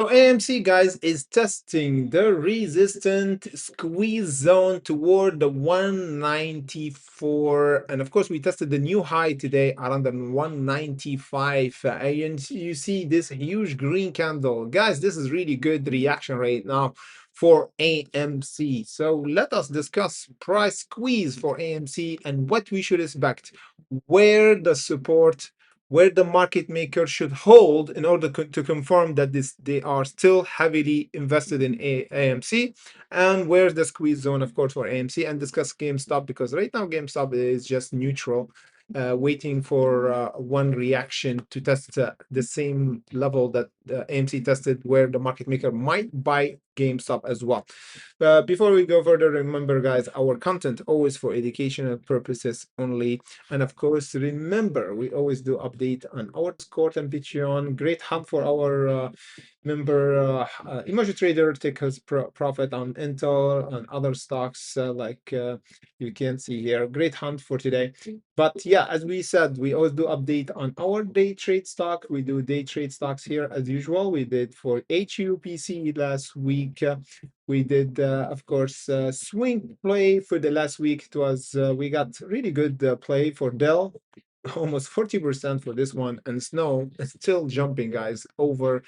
So AMC, guys, is testing the resistant squeeze zone toward the 194, and of course we tested the new high today around the 195, and you see this huge green candle, guys. This is really good reaction right now for AMC. So let us discuss price squeeze for AMC and what we should expect, where the support, where the market maker should hold in order to confirm that they are still heavily invested in AMC, and where's the squeeze zone, of course, for AMC, and discuss GameStop, because right now GameStop is just neutral, waiting for one reaction to test the same level that AMC tested, where the market maker might buy GameStop as well. Before we go further, remember, guys, our content always for educational purposes only. And of course, remember, we always do update on our Discord and Patreon. Great hub for our member emoji trader, take his profit on Intel and other stocks, like you can see here. Great hunt for today. But yeah, as we said, we always do update on our day trade stock. We do day trade stocks here as usual. We did for HUPC last week. We did, of course, swing play for the last week. It was, we got really good play for Dell, almost 40% for this one, and Snow is still jumping, guys, over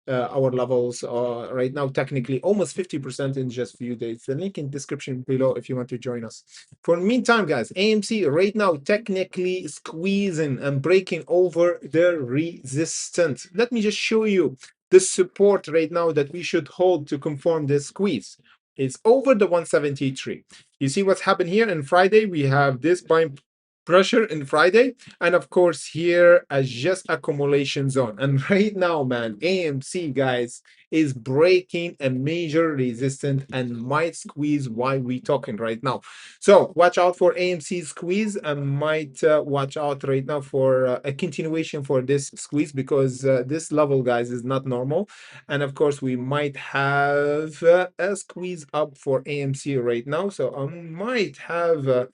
our levels right now, technically almost 50% in just few days. The link in description below if you want to join us. For the meantime, guys, AMC right now technically squeezing and breaking over the resistance. Let me just show you the support right now that we should hold to confirm this squeeze. It's over the 173. You see what's happened here on Friday? We have this buying pressure in Friday, and of course here as just accumulation zone. And right now, man, AMC, guys, is breaking a major resistance and might squeeze while we talking right now. So watch out for AMC squeeze, and might watch out right now for a continuation for this squeeze, because this level, guys, is not normal. And of course we might have a squeeze up for AMC right now. So I might have a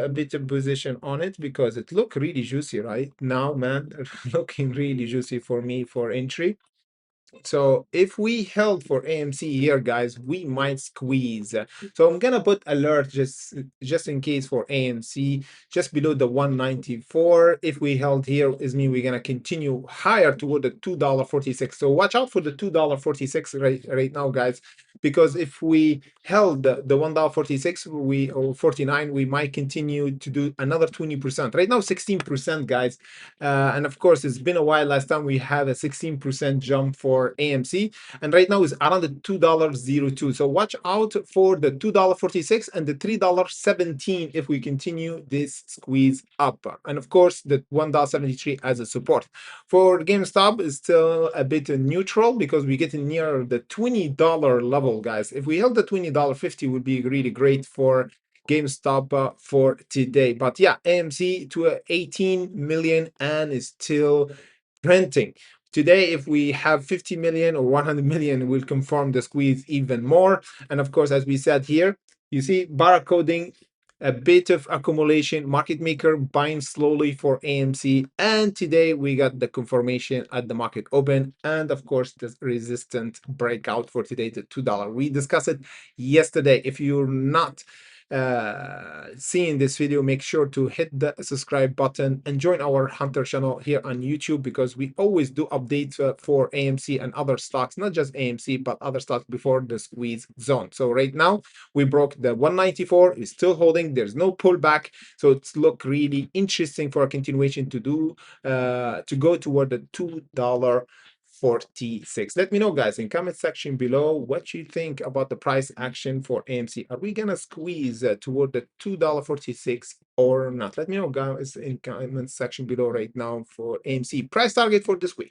bit of position on it, because it look really juicy right now, man. Looking really juicy for me for entry. So if we held for AMC here, guys, we might squeeze. So I'm gonna put alert just in case for AMC, just below the 194. If we held here, is mean we're gonna continue higher toward the $2.46. So watch out for the $2.46 right now, guys, because if we held the $1.46, we or 49, we might continue to do another 20%. Right now, 16%, guys. And of course, it's been a while. Last time we had a 16% jump for AMC, and right now is around the $2.02. So watch out for the $2.46 and the $3.17 if we continue this squeeze up. And of course, the $1.73 as a support. For GameStop is still a bit neutral, because we're getting near the $20 level, guys. If we held the $20.50 would be really great for GameStop for today. But yeah, AMC to 18 million and is still printing. Today, if we have 50 million or 100 million, we'll confirm the squeeze even more. And of course, as we said here, you see barcoding, a bit of accumulation, market maker buying slowly for AMC. And today we got the confirmation at the market open. And of course, the resistant breakout for today, the $2. We discussed it yesterday. If you're not seeing this video, make sure to hit the subscribe button and join our Hunter channel here on YouTube, because we always do updates for AMC and other stocks, not just AMC, but other stocks before the squeeze zone. So right now we broke the 194, is still holding, there's no pullback. So it's look really interesting for a continuation to do to go toward the $2.46. Let me know, guys, in comment section below what you think about the price action for AMC. Are we gonna squeeze toward the $2.46 or not? Let me know, guys, in comment section below right now for AMC price target for this week.